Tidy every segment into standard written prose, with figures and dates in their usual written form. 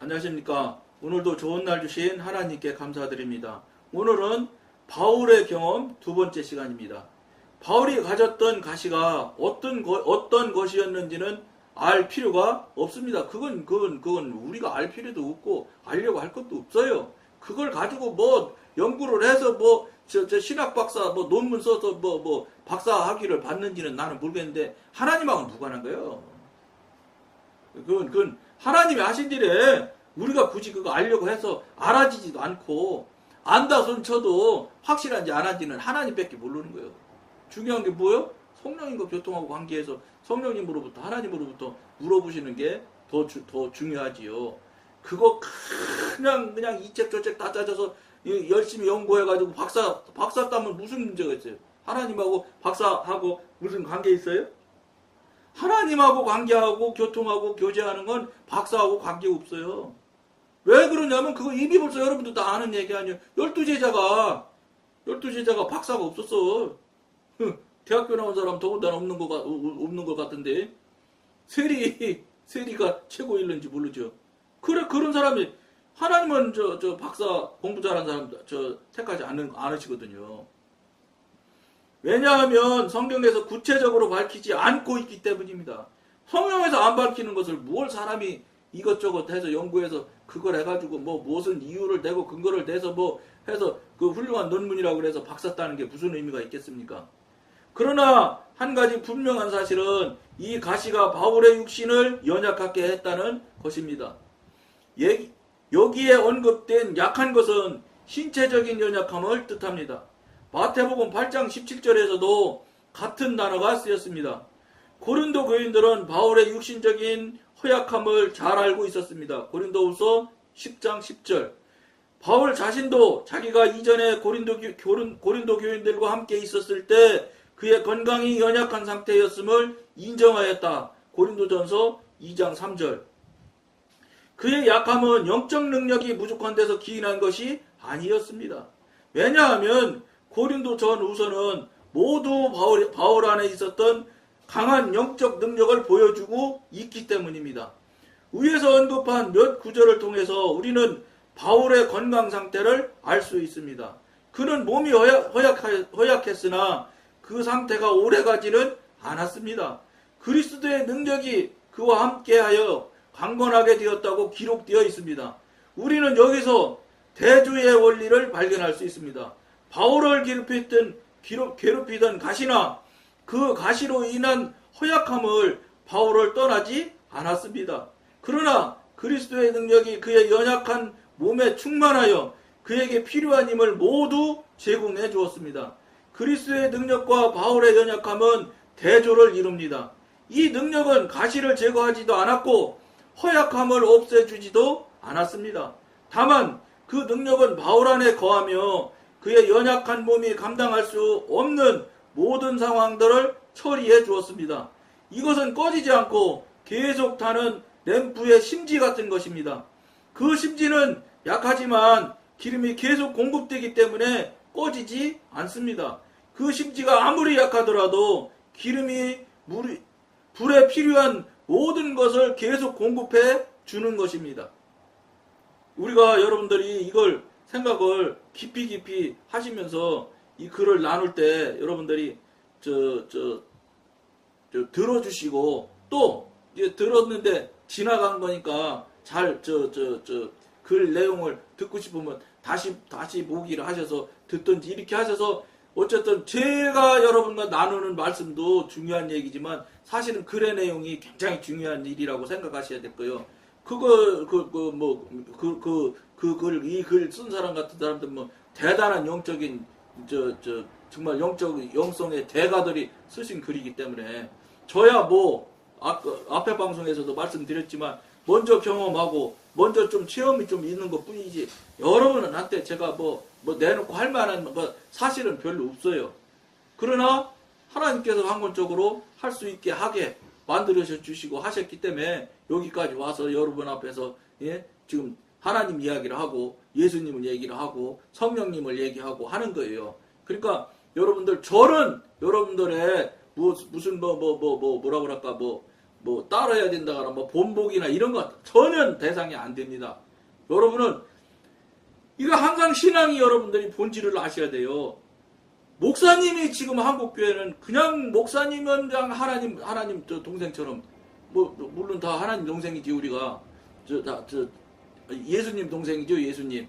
안녕하십니까. 오늘도 좋은 날 주신 하나님께 감사드립니다. 오늘은 바울의 경험 두 번째 시간입니다. 바울이 가졌던 가시가 어떤 것이었는지는 알 필요가 없습니다. 그건 우리가 알 필요도 없고 알려고 할 것도 없어요. 그걸 가지고 뭐 연구를 해서 저 신학 박사 논문 써서 박사 학위를 받는지는 나는 모르겠는데 하나님하고는 무관한 거예요. 그건 하나님이 하신 일에 우리가 굳이 그거 알려고 해서 알아지지도 않고 안다 손 쳐도 확실한지 안 한지는 하나님밖에 모르는 거예요. 중요한 게 뭐예요? 성령님과 교통하고 관계해서 성령님으로부터 하나님으로부터 물어보시는 게 더 중요하지요. 그거 그냥 이 책 저 책 다 짜져서 열심히 연구해가지고 박사 따면 무슨 문제가 있어요? 하나님하고 박사하고 무슨 관계 있어요? 하나님하고 관계하고 교통하고 교제하는 건 박사하고 관계 없어요. 왜 그러냐면 그거 이미 벌써 여러분도 다 아는 얘기 아니에요. 12제자가 박사가 없었어. 대학교 나온 사람 더군다나 없는 것 같은데 세리가 최고일는지 모르죠. 그런 사람이 하나님은 저 박사 공부 잘하는 사람 택하지 않으시거든요. 왜냐하면 성경에서 구체적으로 밝히지 않고 있기 때문입니다. 성경에서 안 밝히는 것을 뭘 사람이 이것저것 해서 연구해서 그걸 해가지고 무슨 이유를 대고 근거를 대서 해서 그 훌륭한 논문이라고 해서 박사 따는 게 무슨 의미가 있겠습니까? 그러나 한 가지 분명한 사실은 이 가시가 바울의 육신을 연약하게 했다는 것입니다. 여기에 언급된 약한 것은 신체적인 연약함을 뜻합니다. 마태복음 8장 17절에서도 같은 단어가 쓰였습니다. 고린도 교인들은 바울의 육신적인 허약함을 잘 알고 있었습니다. 고린도후서 10장 10절. 바울 자신도 자기가 이전에 고린도 교인들과 함께 있었을 때 그의 건강이 연약한 상태였음을 인정하였다. 고린도전서 2장 3절. 그의 약함은 영적 능력이 부족한 데서 기인한 것이 아니었습니다. 왜냐하면 고린도전 후서는 모두 바울 안에 있었던 강한 영적 능력을 보여주고 있기 때문입니다. 위에서 언급한 몇 구절을 통해서 우리는 바울의 건강 상태를 알 수 있습니다. 그는 몸이 허약했으나 그 상태가 오래가지는 않았습니다. 그리스도의 능력이 그와 함께하여 강건하게 되었다고 기록되어 있습니다. 우리는 여기서 대조의 원리를 발견할 수 있습니다. 바울을 괴롭히던 가시나 그 가시로 인한 허약함을 바울을 떠나지 않았습니다. 그러나 그리스도의 능력이 그의 연약한 몸에 충만하여 그에게 필요한 힘을 모두 제공해 주었습니다. 그리스도의 능력과 바울의 연약함은 대조를 이룹니다. 이 능력은 가시를 제거하지도 않았고 허약함을 없애주지도 않았습니다. 다만 그 능력은 바울 안에 거하며 그의 연약한 몸이 감당할 수 없는 모든 상황들을 처리해 주었습니다. 이것은 꺼지지 않고 계속 타는 램프의 심지 같은 것입니다. 그 심지는 약하지만 기름이 계속 공급되기 때문에 꺼지지 않습니다. 그 심지가 아무리 약하더라도 기름이 불에 필요한 모든 것을 계속 공급해 주는 것입니다. 우리가 여러분들이 이걸 생각을 깊이 하시면서 이 글을 나눌 때 여러분들이 들어주시고 또 이제 들었는데 지나간 거니까 잘 글 내용을 듣고 싶으면 다시 보기를 하셔서 듣든지 이렇게 하셔서 어쨌든 제가 여러분과 나누는 말씀도 중요한 얘기지만 사실은 글의 내용이 굉장히 중요한 일이라고 생각하셔야 될 거예요. 이 글 쓴 사람 같은 사람들 대단한 영적인 정말 영성의 대가들이 쓰신 글이기 때문에 저야 앞에 방송에서도 말씀드렸지만 먼저 경험하고 먼저 좀 체험이 좀 있는 것 뿐이지 여러분한테 제가 내놓고 할 만한 사실은 별로 없어요. 그러나 하나님께서 한권적으로 할 수 있게 하게 만들어 주시고 하셨기 때문에 여기까지 와서 여러분 앞에서 지금 하나님 이야기를 하고 예수님을 얘기를 하고 성령님을 얘기하고 하는 거예요. 그러니까 여러분들 저는 여러분들의 무슨 뭐라 그럴까 뭐 따라야 된다거나 뭐 본복이나 이런 거 전혀 대상이 안 됩니다. 여러분은 이거 항상 신앙이 여러분들이 본질을 아셔야 돼요. 목사님이 지금 한국교회는 그냥 목사님은 그냥 하나님 저 동생처럼 뭐 물론 다 하나님 동생이지 우리가 저 예수님 동생이죠 예수님.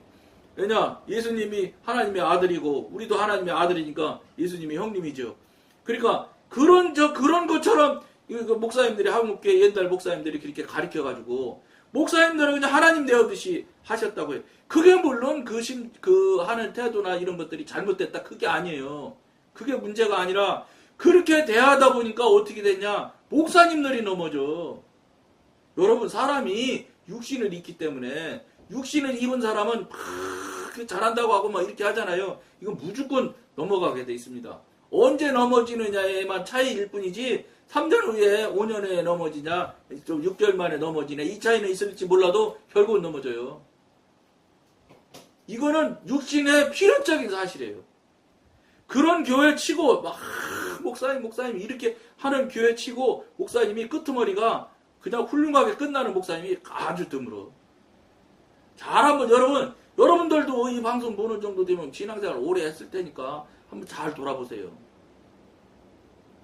왜냐 예수님이 하나님의 아들이고 우리도 하나님의 아들이니까 예수님이 형님이죠. 그러니까 그런 것처럼 이거 목사님들이 한국교회 옛날 목사님들이 그렇게 가르쳐 가지고 목사님들은 그냥 하나님 되었듯이 하셨다고 해요. 그게 물론 그 하는 태도나 이런 것들이 잘못됐다 그게 아니에요. 그게 문제가 아니라 그렇게 대하다 보니까 어떻게 됐냐? 목사님들이 넘어져. 여러분 사람이 육신을 입기 때문에 육신을 입은 사람은 막 잘한다고 하고 막 이렇게 하잖아요. 이건 무조건 넘어가게 돼 있습니다. 언제 넘어지느냐에만 차이일 뿐이지 3년 후에 5년 후에 넘어지냐 좀 6개월 만에 넘어지냐 이 차이는 있을지 몰라도 결국은 넘어져요. 이거는 육신의 필연적인 사실이에요. 그런 교회 치고 막 목사님 이렇게 하는 교회 치고 목사님이 끄트머리가 그냥 훌륭하게 끝나는 목사님이 아주 드물어. 잘하면 여러분들도 이 방송 보는 정도 되면 신앙생활 오래 했을 테니까 한번 잘 돌아보세요.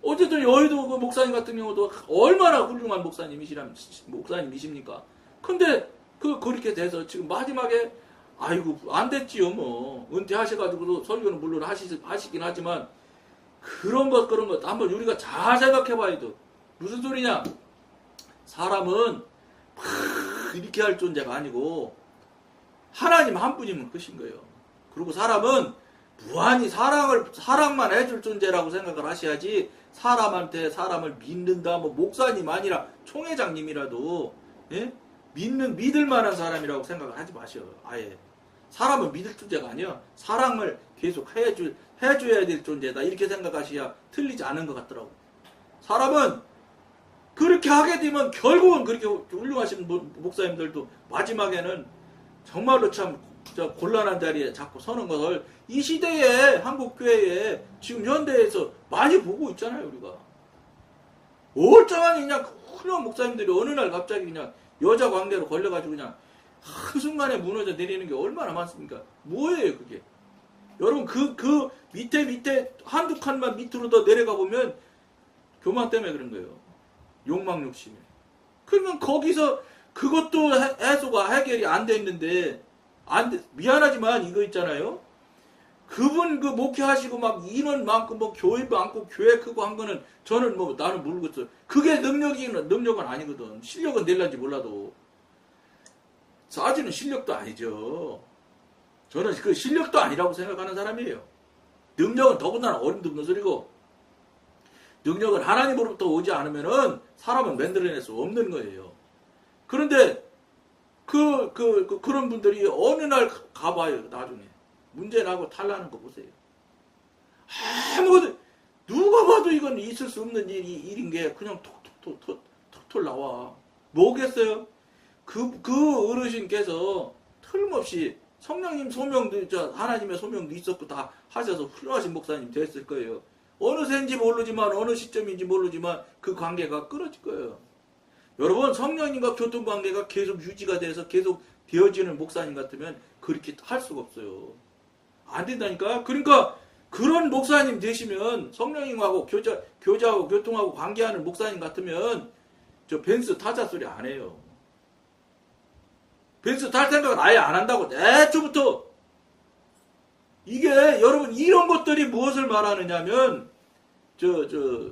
어쨌든 여의도 그 목사님 같은 경우도 얼마나 훌륭한 목사님이십니까? 근데 그렇게 돼서 지금 마지막에 아이고 안 됐지요 뭐 은퇴하셔가지고도 설교는 물론 하시긴 하지만 그런 것 한번 우리가 잘 생각해봐야 돼. 무슨 소리냐? 사람은 이렇게 할 존재가 아니고 하나님 한 분이면 끝인 거예요. 그리고 사람은 무한히 사랑만 해줄 존재라고 생각을 하셔야지 사람한테 사람을 믿는다 뭐 목사님 아니라 총회장님이라도 예? 믿을 만한 사람이라고 생각을 하지 마셔. 아예 사람은 믿을 존재가 아니야. 사랑을 계속 해줘야 될 존재다 이렇게 생각하셔야 틀리지 않은 것 같더라고. 사람은 그렇게 하게 되면 결국은 그렇게 훌륭하신 목사님들도 마지막에는 정말로 참 곤란한 자리에 자꾸 서는 것을 이 시대에 한국교회에 지금 현대에서 많이 보고 있잖아요. 우리가 멀쩡한 그냥 훌륭한 목사님들이 어느 날 갑자기 그냥 여자 관계로 걸려가지고 그냥 한순간에 무너져 내리는 게 얼마나 많습니까? 뭐예요 그게? 여러분 그 밑에 한두 칸만 밑으로 더 내려가 보면 교만 때문에 그런 거예요. 욕망 욕심에. 그러면 거기서 그것도 해소가 해결이 안 됐는데 미안하지만 이거 있잖아요. 그분 그 목회하시고 막 인원 많고 뭐 교회 많고 교회 크고 한 거는 저는 뭐 나는 모르겠어요. 그게 능력은 아니거든. 실력은 낼란지 몰라도 사지는 실력도 아니죠. 저는 그 실력도 아니라고 생각하는 사람이에요. 능력은 더군다나 어림없는 소리고 능력은 하나님으로부터 오지 않으면은 사람은 만들어낼 수 없는 거예요. 그런데 그런 분들이 어느 날 가봐요. 나중에 문제 나고 탈나는 거 보세요. 아무것도 누가 봐도 이건 있을 수 없는 일인 게 그냥 톡톡 나와. 뭐겠어요? 그 어르신께서 틀림없이 성령님 소명도 하나님의 소명도 있었고 다 하셔서 훌륭하신 목사님 됐을 거예요. 어느 새인지 모르지만 어느 시점인지 모르지만 그 관계가 끊어질 거예요. 여러분 성령님과 교통관계가 계속 유지가 돼서 계속 되어지는 목사님 같으면 그렇게 할 수가 없어요. 안 된다니까. 그러니까 그런 목사님 되시면 성령님하고 교제하고 교통하고 관계하는 목사님 같으면 저 벤츠 타자 소리 안 해요. 벤츠 탈 생각은 아예 안 한다고 애초부터. 이게 여러분 이런 것들이 무엇을 말하느냐면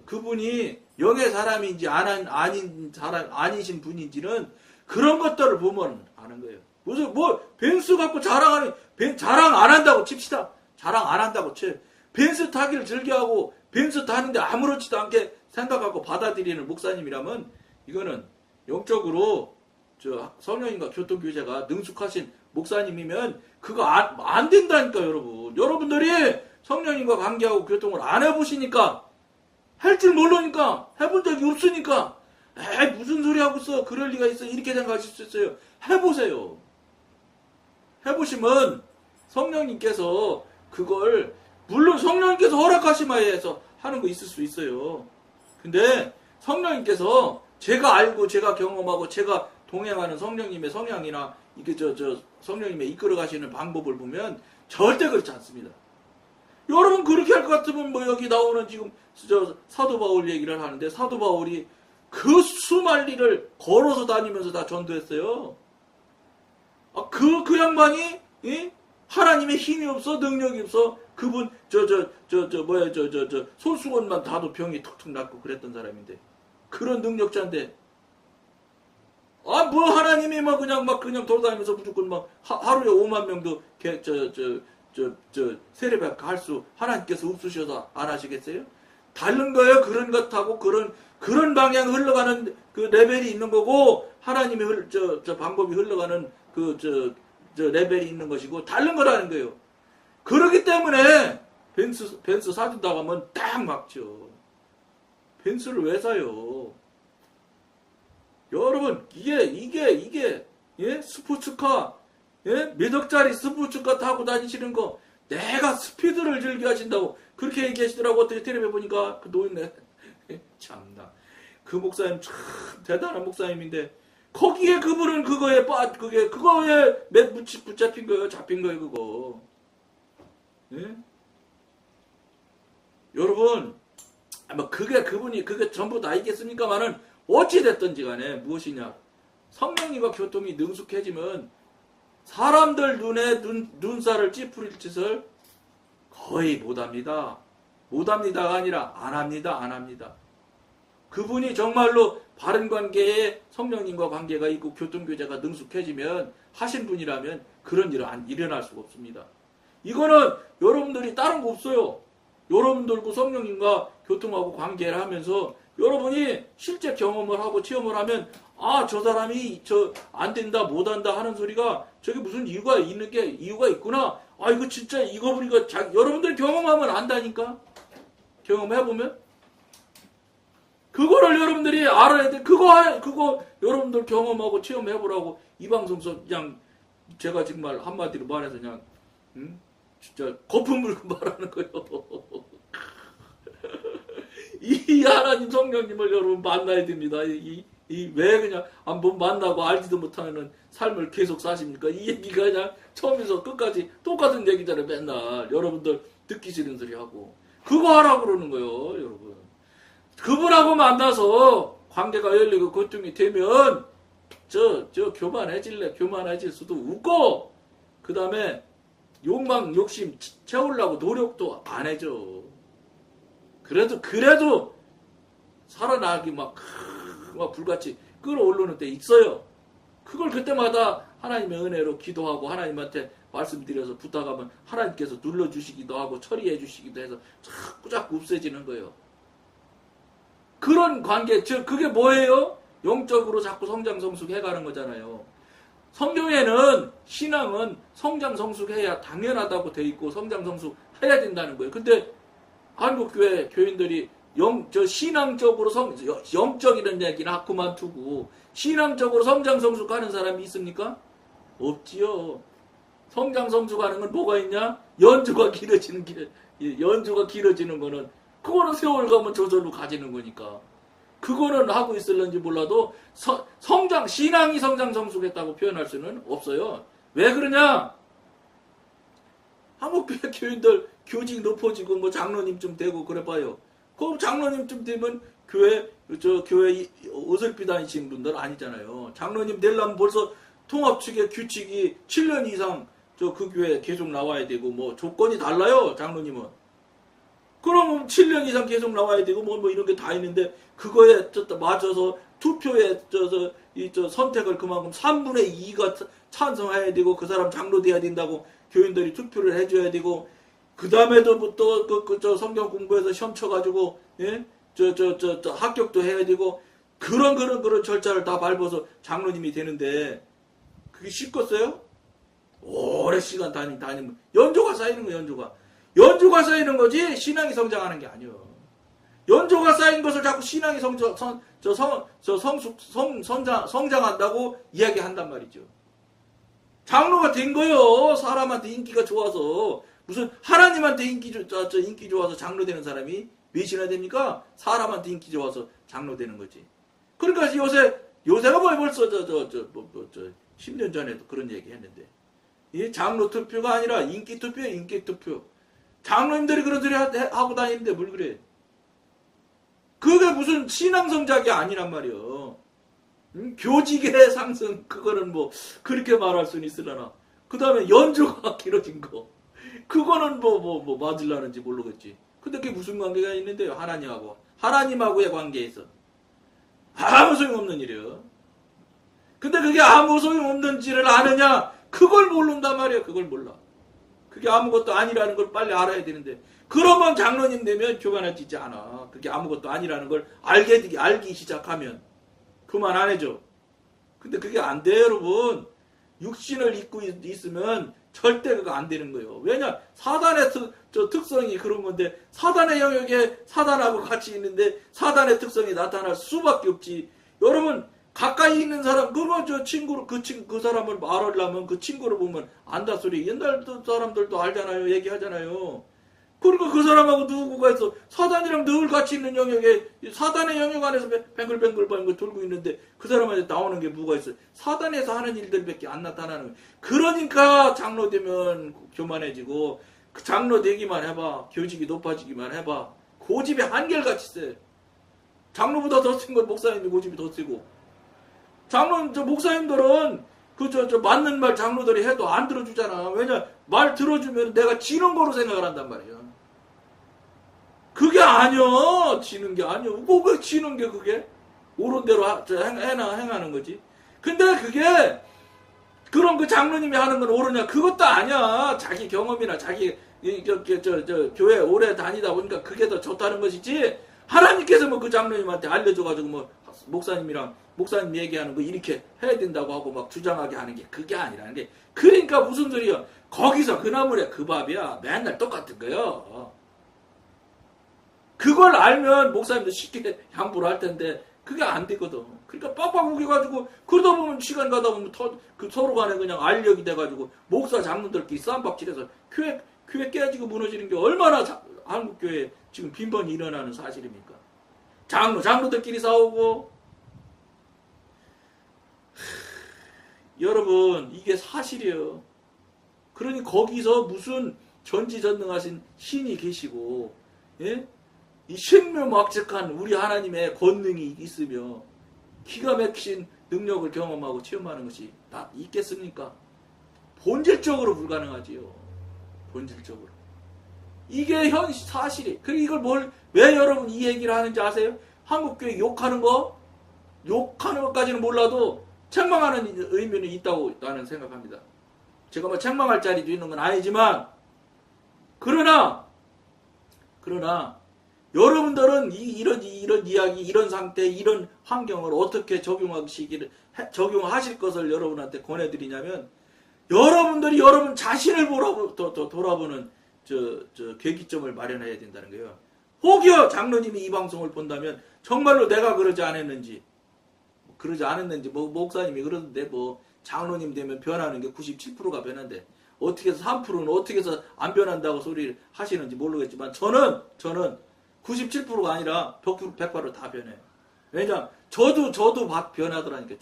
그분이 영의 사람인지 아니신 분인지는 그런 것들을 보면 아는 거예요. 무슨 벤츠 갖고 자랑 안 한다고 칩시다. 자랑 안 한다고 쳐. 벤츠 타기를 즐겨하고 벤츠 타는데 아무렇지도 않게 생각하고 받아들이는 목사님이라면 이거는 영적으로 성령님과 교통교제가 능숙하신 목사님이면 그거 안 된다니까 여러분. 여러분들이 성령님과 관계하고 교통을 안 해보시니까 할 줄 모르니까 해본 적이 없으니까 에이 무슨 소리 하고 있어 그럴 리가 있어 이렇게 생각하실 수 있어요. 해보세요. 해보시면 성령님께서 그걸 물론 성령님께서 허락하시마에 해서 하는 거 있을 수 있어요. 근데 성령님께서 제가 알고 제가 경험하고 제가 동행하는 성령님의 성향이나 이게 성령님의 이끌어 가시는 방법을 보면 절대 그렇지 않습니다. 여러분 그렇게 할 것 같으면 뭐 여기 나오는 지금 사도 바울 얘기를 하는데 사도 바울이 그 수만리를 걸어서 다니면서 다 전도했어요. 그 양반이 하나님의 힘이 없어 능력이 없어 그분 손수건만 다도 병이 툭툭 낫고 그랬던 사람인데 그런 능력자인데 뭐 하나님이 그냥 돌아다니면서 무조건 하루에 5만 명도 세례받게 할 수 하나님께서 없으셔서 안 하시겠어요? 다른 거예요. 그런 것하고 그런 방향 흘러가는 그 레벨이 있는 거고 하나님의 방법이 흘러가는 레벨이 있는 것이고 다른 거라는 거예요. 그렇기 때문에 벤츠 사준다고 하면 딱 막죠. 벤츠를 왜 사요? 여러분 이게 스포츠카 몇 억짜리 스포츠카 타고 다니시는 거 내가 스피드를 즐겨 하신다고 그렇게 얘기하시더라고. 어떻게 텔레비에 보니까 그 노인네 참나 그 목사님 참 대단한 목사님인데 거기에 그분은 그거에 붙잡힌 거예요. 잡힌 거예요 그거. 여러분 그분이 그게 전부 다있겠습니까마는 어찌 됐든지 간에 무엇이냐 성령님과 교통이 능숙해지면 사람들 눈에 눈살을 찌푸릴 짓을 거의 못합니다. 못합니다가 아니라 안합니다. 그분이 정말로 바른 관계에 성령님과 관계가 있고 교통교제가 능숙해지면 하신 분이라면 그런 일은 일어날 수가 없습니다. 이거는 여러분들이 다른 거 없어요. 여러분들과 성령님과 교통하고 관계를 하면서 여러분이 실제 경험을 하고 체험을 하면 저 사람이 안 된다 못한다 하는 소리가 저게 무슨 이유가 있구나. 이거 진짜 이거 보니까 여러분들 경험하면 안다니까. 경험해보면 그거를 여러분들이 알아야 돼. 그거 여러분들 경험하고 체험해보라고 이 방송에서 그냥 제가 정말 한마디로 말해서 그냥 진짜 거품 물고 말하는 거예요. 이 하나님 성령님을 여러분 만나야 됩니다. 왜 그냥 한번 만나고 알지도 못하는 삶을 계속 사십니까? 이 얘기가 그냥 처음에서 끝까지 똑같은 얘기잖아요. 맨날 여러분들 듣기 싫은 소리 하고 그거 하라고 그러는 거예요. 여러분 그분하고 만나서 관계가 열리고 고통이 되면 교만해질 수도 없고 그 다음에 욕심 채우려고 노력도 안 해줘. 그래도 살아나기 막 불같이 끌어오르는 때 있어요. 그걸 그때마다 하나님의 은혜로 기도하고 하나님한테 말씀드려서 부탁하면 하나님께서 눌러주시기도 하고 처리해 주시기도 해서 자꾸 없어지는 거예요. 그런 관계, 그게 뭐예요? 영적으로 자꾸 성장성숙해가는 거잖아요. 성경에는 신앙은 성장성숙해야 당연하다고 돼 있고 성장성숙해야 된다는 거예요. 근데 한국교회 교인들이 신앙적으로 영적이라는 얘기는 그만두고 신앙적으로 성장성숙하는 사람이 있습니까? 없지요. 성장성숙하는 건 뭐가 있냐? 연주가 길어지는 거는 그거는 세월 가면 저절로 가지는 거니까 그거는 하고 있을런지 몰라도 신앙이 성장성숙했다고 표현할 수는 없어요. 왜 그러냐? 한국교회 교인들 교직 높아지고 장로님 좀 되고 그래봐요. 그 장로님 좀 되면 교회 어설피 다니시는 분들 아니잖아요. 장로님 되려면 벌써 통합 측의 규칙이 7년 이상 그 교회에 계속 나와야 되고 조건이 달라요. 장로님은. 그럼 7년 이상 계속 나와야 되고 이런 게 다 있는데 그거에 맞춰서 투표에 선택을 그만큼 3분의 2가 찬성해야 되고 그 사람 장로 돼야 된다고 교인들이 투표를 해줘야 되고 그 다음에도 또 성경 공부해서 시험 쳐가지고 합격도 해야 되고 그런 절차를 다 밟아서 장로님이 되는데 그게 쉽겠어요? 오래 시간 다니면 연조가 쌓이는 거예요. 연조가 쌓이는 거지 신앙이 성장하는 게 아니에요. 연조가 쌓인 것을 자꾸 신앙이 성장한다고 이야기한단 말이죠. 장로가 된 거요. 사람한테 인기가 좋아서 무슨 하나님한테 인기 좋아서 장로 되는 사람이 몇이나 됩니까? 사람한테 인기 좋아서 장로 되는 거지. 그러니까 요새가 뭐 벌써 10년 전에도 그런 얘기 했는데, 이 장로 투표가 아니라 인기 투표야, 인기 투표. 장로님들이 그런 소리 하고 다니는데 뭘 그래. 그게 무슨 신앙성작이 아니란 말이요. 교직의 상승, 그거는 뭐, 그렇게 말할 수는 있으려나. 그 다음에 연조가 길어진 거. 그거는 맞으려는지 모르겠지. 근데 그게 무슨 관계가 있는데요, 하나님하고. 하나님하고의 관계에서. 아무 소용없는 일이요. 근데 그게 아무 소용없는지를 아느냐? 그걸 모른단 말이에요. 그걸 몰라. 그게 아무것도 아니라는 걸 빨리 알아야 되는데. 그러면 장로님 되면 교만할 짓지 않아. 그게 아무것도 아니라는 걸 알기 시작하면. 그만 안 해줘. 근데 그게 안 돼요, 여러분. 육신을 입고 있으면 절대 그거 안 되는 거예요. 왜냐? 사단의 특성이 그런 건데, 사단의 영역에 사단하고 같이 있는데, 사단의 특성이 나타날 수밖에 없지. 여러분, 가까이 있는 사람, 그러면 그 사람을 말하려면 그 친구를 보면 안다 소리. 옛날 사람들도 알잖아요. 얘기하잖아요. 그러니까 그 사람하고 누구가 있어. 사단이랑 늘 같이 있는 영역에, 사단의 영역 안에서 뱅글뱅글 돌고 있는데, 그 사람한테 나오는 게 뭐가 있어. 사단에서 하는 일들밖에 안 나타나는 거예요. 그러니까 장로 되면 교만해지고, 그 장로 되기만 해봐. 교직이 높아지기만 해봐. 고집이 한결같이 세. 장로보다 더 센 건 목사님이 고집이 더 세고. 목사님들은 맞는 말 장로들이 해도 안 들어주잖아. 왜냐, 말 들어주면 내가 지는 거로 생각을 한단 말이야. 그게 아니야. 지는 게 아니야. 왜 지는 게 그게? 옳은 대로 행하는 거지. 근데 그게, 그런 그 장로님이 하는 건 옳으냐? 그것도 아니야. 자기 경험이나 자기, 교회 오래 다니다 보니까 그게 더 좋다는 것이지. 하나님께서 그 장로님한테 알려줘가지고 목사님 얘기하는 거 이렇게 해야 된다고 하고 막 주장하게 하는 게 그게 아니라는 게. 그러니까 무슨 소리야. 거기서 그 나물에 그 밥이야. 맨날 똑같은 거요. 그걸 알면 목사님도 쉽게 양보를 할 텐데 그게 안 되거든. 그러니까 빡빡 우겨가지고 그러다 보면 시간 가다 보면 서로 간에 그냥 알력이 돼가지고 목사 장로들끼리 쌈박질해서 교회 깨지고 무너지는 게 얼마나 한국교회에 지금 빈번히 일어나는 사실입니까? 장로들끼리 싸우고. 여러분, 이게 사실이에요. 그러니 거기서 무슨 전지전능하신 신이 계시고, 예? 이 신묘막측한 우리 하나님의 권능이 있으며 기가 막힌 능력을 경험하고 체험하는 것이 다 있겠습니까? 본질적으로 불가능하지요. 본질적으로. 이게 사실이. 그리고 이걸 왜 여러분 이 얘기를 하는지 아세요? 한국교회 욕하는 것까지는 몰라도 책망하는 의미는 있다고 나는 생각합니다. 제가 뭐 책망할 자리도 있는 건 아니지만, 그러나 여러분들은 이런 이야기, 이런 상태, 이런 환경을 어떻게 적용하실 것을 여러분한테 권해드리냐면, 여러분들이 여러분 자신을 돌아보는 계기점을 마련해야 된다는 거예요. 혹여 장로님이 이 방송을 본다면 정말로 내가 그러지 않았는지, 목사님이 그러는데 장로님 되면 변하는 게 97%가 변한데 어떻게 해서 3%는 어떻게 해서 안 변한다고 소리를 하시는지 모르겠지만 저는 97%가 아니라 100% 다 변해요. 왜냐, 저도 변하더라니까.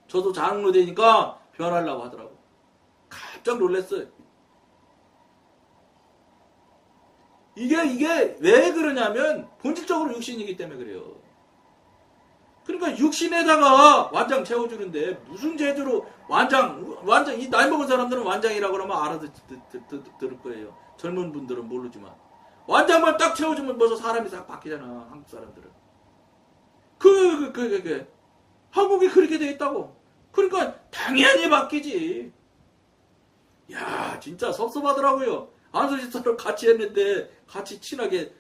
저도 장로 되니까 변하려고 하더라고. 깜짝 놀랐어요. 이게 왜 그러냐면 본질적으로 육신이기 때문에 그래요. 그러니까 육신에다가 완장 채워주는데 무슨 재주로 이 나이 먹은 사람들은 완장이라고 그러면 알아들을 거예요. 젊은 분들은 모르지만 완장만 딱 채워주면 벌써 사람이 싹 바뀌잖아. 한국 사람들은. 한국이 그렇게 돼 있다고. 그러니까 당연히 바뀌지. 야, 진짜 섭섭하더라고요. 안수집사를 같이 했는데 같이 친하게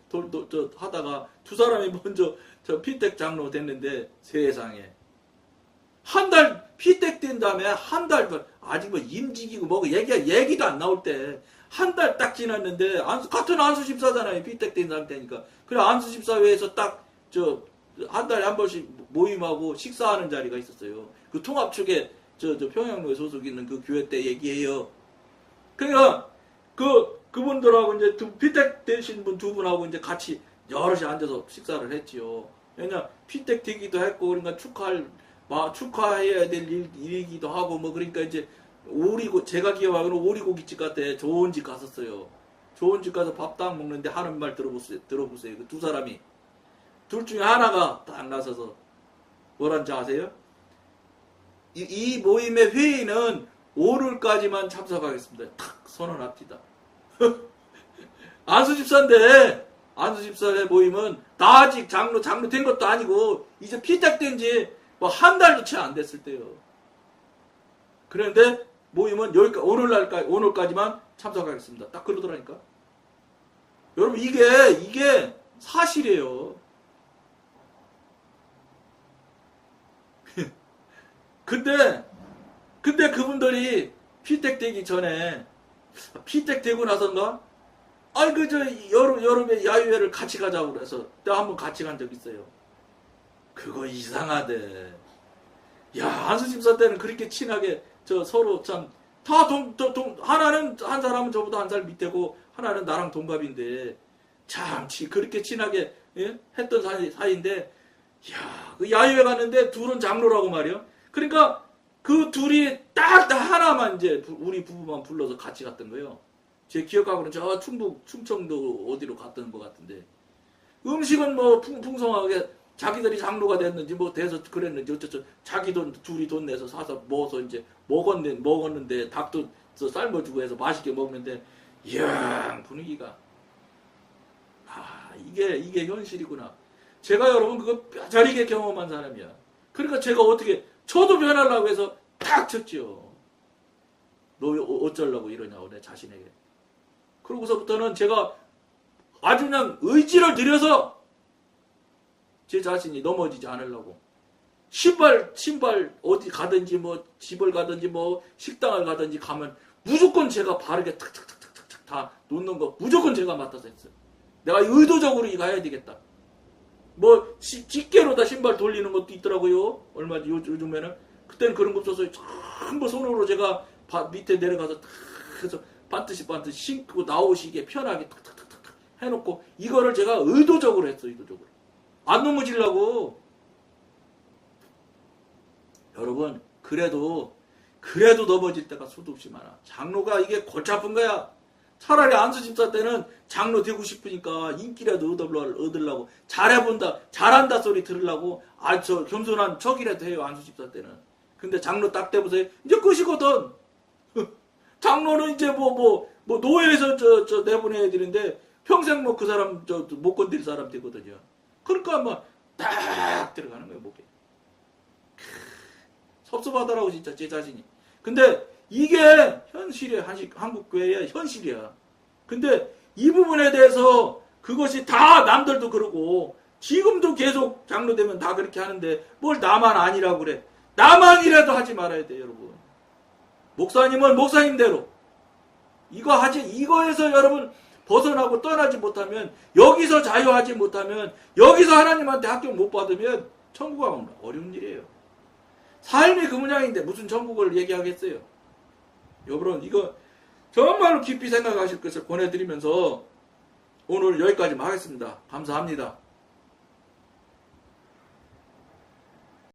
하다가 두 사람이 먼저 피택 장로 됐는데 세상에 한 달 피택 된 다음에 한 달 아직 임직이고 얘기도 안 나올 때 한 달 딱 지났는데 같은 안수집사잖아요. 피택 된 상태니까. 그래 안수집사회에서 딱 한 달에 한 번씩 모임하고 식사하는 자리가 있었어요. 그 통합 측에 평양로에 소속 있는 그 교회 때 얘기해요. 그러니까 그분들하고 이제 피택 되신 분 두 분하고 이제 같이 여럿이 앉아서 식사를 했지요. 왜냐 피택 되기도 했고 그러니까 축하해야 될 일이기도 하고 뭐 그러니까 이제 제가 기억하기로는 오리고기집 같아 좋은 집 갔었어요. 좋은 집 가서 밥 딱 먹는데 하는 말 들어보세요. 그 두 사람이 둘 중에 하나가 딱 나서서 뭐란지 아세요? 이 모임의 회의는 오늘까지만 참석하겠습니다. 탁 선언합니다. 안수집사인데 안수집사의 모임은 나 아직 장로 된 것도 아니고 이제 피택된 지 뭐 한 달도 채 안 됐을 때요. 그런데 모임은 오늘까지만 참석하겠습니다. 딱 그러더라니까. 여러분 이게 사실이에요. 근데 그분들이 피택되기 전에 피택되고 나선가 아니 여름에 야유회를 같이 가자고 그래서 내가 한번 같이 간 적 있어요. 그거 이상하대. 야 안수집사 때는 그렇게 친하게 서로 참 다 하나는 한 사람은 저보다 한 살 밑에고 하나는 나랑 동갑인데 참 그렇게 친하게 했던 사이인데 그 야유회 갔는데 둘은 장로라고 말이요. 그러니까 그 둘이 딱 하나만 이제 우리 부부만 불러서 같이 갔던 거예요. 제 기억하고는 저 충청도 어디로 갔던 것 같은데 음식은 뭐 풍성하게 자기들이 장로가 됐는지 뭐 돼서 그랬는지 어쩌죠. 자기 둘이 돈 내서 사서 먹어서 이제 먹었는데 닭도 삶아주고 해서 맛있게 먹는데 이야 분위기가 이게 현실이구나. 제가 여러분 그거 뼈저리게 경험한 사람이야. 그러니까 제가 저도 변하려고 해서 탁 쳤죠. 너 어쩌려고 이러냐고 내 자신에게. 그러고서부터는 제가 아주 그냥 의지를 들여서 제 자신이 넘어지지 않으려고 신발 어디 가든지 뭐 집을 가든지 뭐 식당을 가든지 가면 무조건 제가 바르게 탁탁탁탁탁 다 놓는 거 무조건 제가 맡아서 했어요. 내가 의도적으로 이거 해야 되겠다. 뭐 집게로 다 신발 돌리는 것도 있더라고요. 얼마 요즘에는 그때는 그런 거 없어서 전부 손으로 제가 밑에 내려가서 탁 해서 반드시 신고 나오시게 편하게 탁탁탁탁 해놓고 이거를 제가 의도적으로 했어. 의도적으로 안 넘어지려고. 여러분 그래도 넘어질 때가 수도 없이 많아. 장로가 이게 골치 아픈 거야. 차라리 안수집사 때는 장로 되고 싶으니까 인기라도 얻으려고 잘한다 소리 들으려고 겸손한 척이라도 해요. 안수집사 때는. 근데 장로 딱 돼보세요. 이제 끝이거든. 장로는 이제 뭐 노예에서 내보내야 되는데 평생 뭐 그 사람 못 건드릴 사람 되거든요. 그러니까 뭐 딱 들어가는 거예요 목에. 섭섭하더라고 진짜 제 자신이. 근데 이게 현실이야. 한국 교회의 현실이야. 근데 이 부분에 대해서 그것이 다 남들도 그러고 지금도 계속 장로되면 다 그렇게 하는데 뭘 나만 아니라고 그래. 나만이라도 하지 말아야 돼 여러분. 목사님은 목사님대로 이거에서 여러분 벗어나고 떠나지 못하면 여기서 자유하지 못하면 여기서 하나님한테 합격 못 받으면 천국 가면 어려운 일이에요. 삶이 그 모양인데 무슨 천국을 얘기하겠어요. 여러분 이거 정말로 깊이 생각하실 것을 권해드리면서 오늘 여기까지만 하겠습니다. 감사합니다.